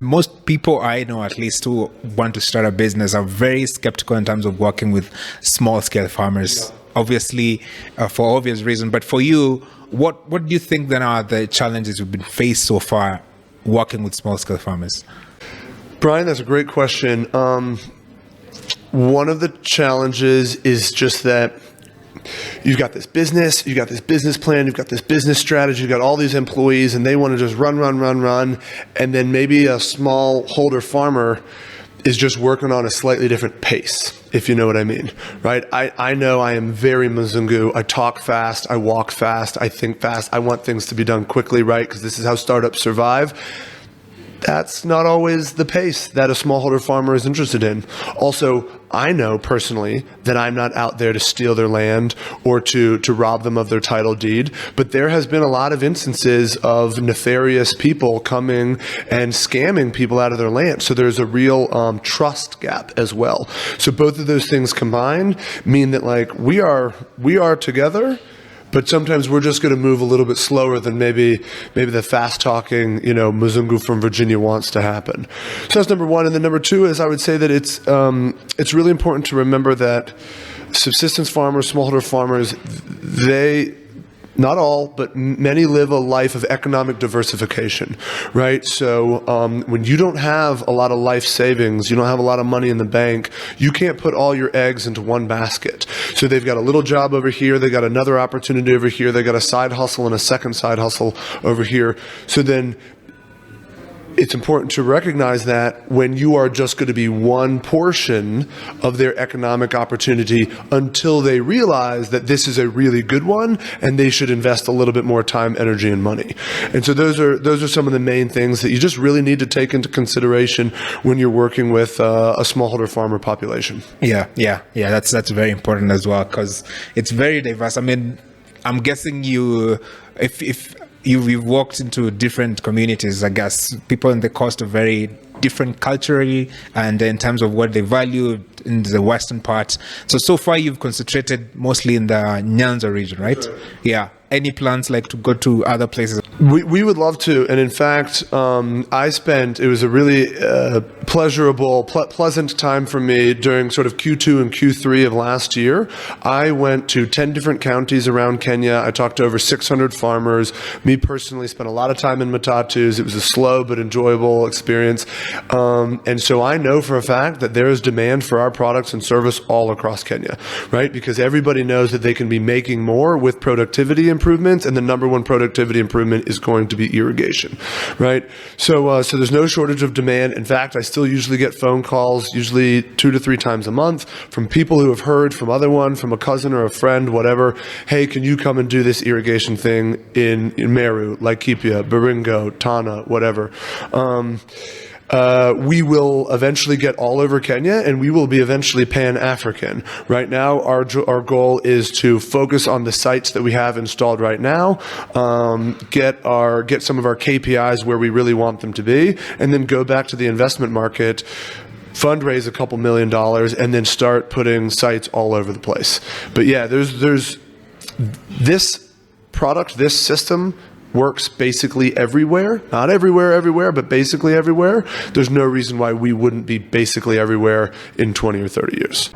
Most people I know, at least, who want to start a business are very skeptical in terms of working with small scale farmers, obviously, for obvious reasons. But for you, what do you think then are the challenges you've been faced so far working with small scale farmers? Brian, that's a great question. One of the challenges is just that you've got this business, you've got this business plan, you've got this business strategy, you've got all these employees, and they want to just run. And then maybe a smallholder farmer is just working on a slightly different pace, if you know what I mean, right? I know I am very Mzungu. I talk fast, I walk fast, I think fast. I want things to be done quickly, right? Because this is how startups survive. That's not always the pace that a smallholder farmer is interested in. Also, I know personally that I'm not out there to steal their land or to rob them of their title deed, but there has been a lot of instances of nefarious people coming and scamming people out of their land. So there's a real trust gap as well. So both of those things combined mean that like we are together, but sometimes we're just going to move a little bit slower than maybe the fast-talking, Mzungu from Virginia wants to happen. So that's number one. And then number two is I would say that it's really important to remember that subsistence farmers, smallholder farmers, not all, but many live a life of economic diversification, right? So when you don't have a lot of life savings, you don't have a lot of money in the bank, you can't put all your eggs into one basket. So they've got a little job over here, they got another opportunity over here, they got a side hustle and a second side hustle over here. So then it's important to recognize that when you are just going to be one portion of their economic opportunity until they realize that this is a really good one and they should invest a little bit more time, energy, and money. And so those are some of the main things that you just really need to take into consideration when you're working with a smallholder farmer population. Yeah. That's very important as well because it's very diverse. I mean, I'm guessing if you've walked into different communities, I guess people in the coast are very different culturally and in terms of what they value in the western part. So far you've concentrated mostly in the Nyanza region, right? Sure. Yeah. Any plans like to go to other places? We would love to. And in fact, it was a really pleasant time for me during sort of Q2 and Q3 of last year. I went to 10 different counties around Kenya. I talked to over 600 farmers. Me personally spent a lot of time in Matatus. It was a slow but enjoyable experience. And so I know for a fact that there is demand for our products and service all across Kenya, right? Because everybody knows that they can be making more with productivity improvements, and the number one productivity improvement is going to be irrigation, right? So there's no shortage of demand. In fact, I still usually get phone calls, usually 2 to 3 times a month, from people who have heard from from a cousin or a friend, whatever. Hey, can you come and do this irrigation thing in Meru, Laikipia, Baringo, Tana, whatever. We will eventually get all over Kenya, and we will be eventually Pan-African. Right now, our goal is to focus on the sites that we have installed right now, get some of our KPIs where we really want them to be, and then go back to the investment market, fundraise a couple $1 million, and then start putting sites all over the place. But yeah, there's this product, this system works basically everywhere. Not everywhere, but basically everywhere. There's no reason why we wouldn't be basically everywhere in 20 or 30 years.